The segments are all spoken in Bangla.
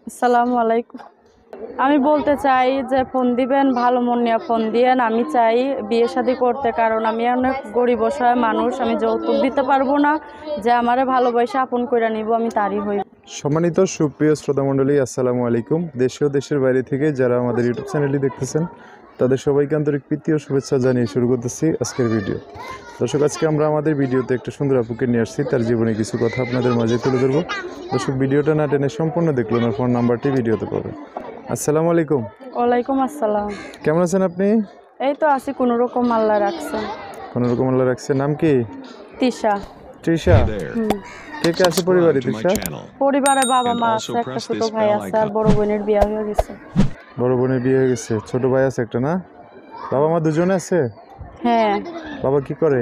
আসসালামু আলাইকুম। আমি বলতে চাই যে ফোন দিবেন, ভালো মন নিয়ে ফোন দিয়েন। আমি চাই বিয়ে শাদী করতে, কারণ আমি অনেক গরিব অসহায় মানুষ। আমি যৌতুক দিতে পারবো না, যে আমারে ভালোবাসা আপন করে নিব আমি তারই হই। সম্মানিত সুপ্রিয় শ্রোতামণ্ডলী, আসসালামু আলাইকুম। দেশে ও দেশের বাইরে থেকে যারা আমাদের ইউটিউব চ্যানেলটি দেখতেছেন তাদের সবাইকে আন্তরিক প্রীতি ও শুভেচ্ছা জানিয়ে শুরু করতেছি আজকের ভিডিও। দর্শক, আজকে আমরা আমাদের ভিডিওতে একটা সুন্দর আপুকে নিয়ে আসছি, তার জীবনে কিছু কথা আপনাদের মাঝে তুলে ধরবো। দর্শক, ভিডিওটা না টেনে সম্পূর্ণ দেখলো না, ফোন নাম্বারটি ভিডিওতে পাবেন। আসসালামু আলাইকুম। ওয়ালাইকুম আসসালাম। কেমন আছেন আপনি? এই তো আছি, কোনো রকম আল্লাহ রাখছে। কোনো রকম আল্লাহ রাখছে। নাম কি? তিশা। তৃষা। কে কে আছে পরিবারে তৃষা? পরিবারে বাবা মা আছে, একটা ছোট ভাই আছে, আর বড় বোনের বিয়ে হয়ে গেছে। বড় বোনের বিয়ে হয়ে গেছে, ছোট ভাই আছে একটা, না? বাবা মা দুজনে আছে? হ্যাঁ। বাবা কি করে?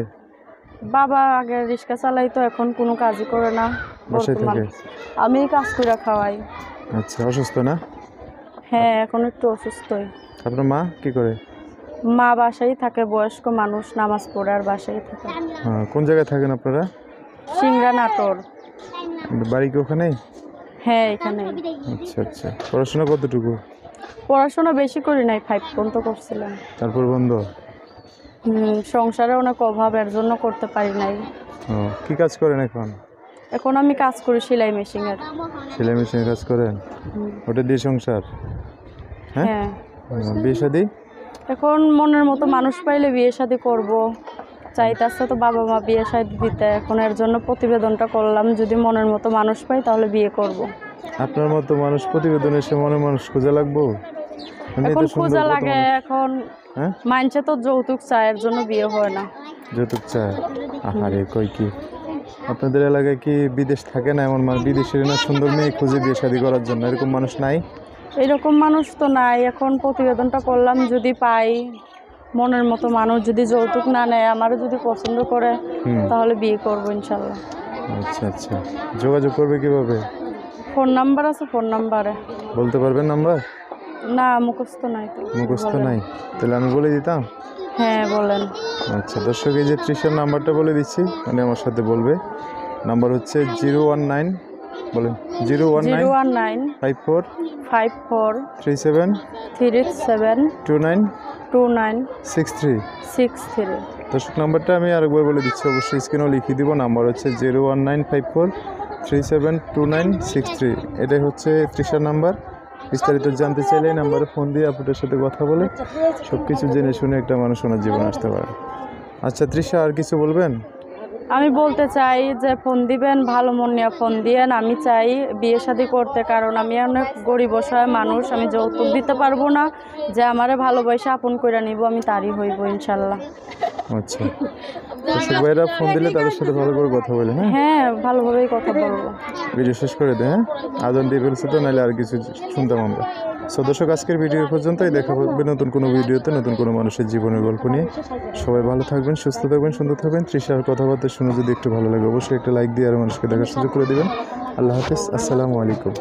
বাবা আগে রিক্সা চালাইতো, এখন কোনো কাজই করে না। বাসায় বর্তমান থাকে? আমি কাজ করে খাওয়াই। আচ্ছা, অসুস্থ না? হ্যাঁ, এখন একটু অসুস্থই। আপনার মা কি করে? মা বাসায় থাকে, বয়স্ক মানুষ, নামাজ পড়ে আর বাসায় থাকে। কোন জায়গায় থাকেন আপনারা? সিংড়া নাটোর। বাড়ি কি ওখানেই? হ্যাঁ, এখানে। আচ্ছা আচ্ছা। পড়াশোনা কতটুকু? পড়াশোনা বেশি করি নাই, 5 পর্যন্ত করছিলাম। তারপর বন্ধ? সংসারে অনেক অভাব, এর জন্য করতে পারি নাই। কি কাজ করেন এখন? এখন আমি কাজ করি সেলাই মেশিনের। সেলাই মেশিনের কাজ করেন? ওটা দিয়ে সংসার? হ্যাঁ। বিয়ে শাদী? এখন মনের মতো মানুষ পাইলে বিয়ে শাদী করবো। চাইতেছে তো বাবা মা বিয়ে শাদী দিতে, এখন এর জন্য প্রতিবেদনটা করলাম। যদি মনের মতো মানুষ পাই তাহলে বিয়ে করব। আপনার মতো মানুষ প্রতিবেদন এসে মনের মানুষ খোঁজা লাগবো? এখন খোঁজা লাগে, এখন মানছে তো যৌতুক চায়, এর জন্য বিয়ে হয় না। যৌতুক চায়? আহারে, কই কি আপনাদের এলাকায় কি বিদেশ থাকে না এমন মানুষ, বিদেশের না সুন্দর মেয়ে খুঁজে বিয়ে শাদী করার জন্য? এরকম মানুষ নাই? এরকম মানুষ তো নাই। এখন প্রতিবেদনটা করলাম, যদি পাই মনের মতো মানুষ, যদি যৌতুক না নেয়, আমারও যদি পছন্দ করে তাহলে বিয়ে করবো ইনশাল্লাহ। আচ্ছা আচ্ছা। যোগাযোগ করবে কিভাবে? ফোন নাম্বার আছে, ফোন নাম্বারে। বলতে পারবেন নাম্বার? না, মুখস্থ নাই তো। মুখস্থ নাই? তাহলে আমি বলে দিতাম। হ্যাঁ, বলেন। আচ্ছা দর্শক, এই যে তৃষার নাম্বারটা বলে দিচ্ছি, মানে আমার সাথে বলবে। নাম্বার হচ্ছে 019, বলেন 019 54 54 37 37 29 29 63। 63। দর্শক, নাম্বারটা আমি আরেকবার বলে দিচ্ছি, অবশ্যই স্ক্রিনেও লিখিয়ে দিব। নাম্বার হচ্ছে 019 54 37 29 63। এটাই হচ্ছে তৃষার নাম্বার। বিস্তারিত জানতে চাইলে এই নাম্বারে ফোন দিয়ে আপনাদের সাথে কথা বলে সব কিছু জেনে শুনে একটা মানুষ ওনার জীবন আসতে পারে। আচ্ছা তৃষা, আর কিছু বলবেন? আমি বলতে চাই যে ফোন দিবেন, ভালো মন নিয়ে ফোন দিয়েন। আমি চাই বিয়ে শাদী করতে, কারণ আমি অনেক গরিব অসহায় মানুষ। আমি যৌতুক দিতে পারবো না, যে আমারে ভালোবাসা আপন করে নিব আমি তারই হইব ইনশাল্লাহ। আচ্ছা, দর্শক ভাইরা ফোন দিলে তাদের সাথে ভালো করে কথা বলে। হ্যাঁ, ভালোভাবেই কথা বলবো। ভিডিও শেষ করে দেয়। আজান দিয়ে ফেলছে তো, নাহলে আর কিছু শুনতাম আমরা। দর্শক, আজকের ভিডিও পর্যন্তই। দেখা হবে নতুন কোনো ভিডিওতে, নতুন কোনো মানুষের জীবনের গল্প নিয়ে। সবাই ভালো থাকবেন, সুস্থ থাকবেন, সুন্দর থাকবেন। তৃষার কথাবার্তা শুনে যদি একটু ভালো লাগে অবশ্যই একটা লাইক দিয়ে আর মানুষকে দেখার সুযোগ করে দেবেন। আল্লাহ হাফিজ, আসসালামু আলাইকুম।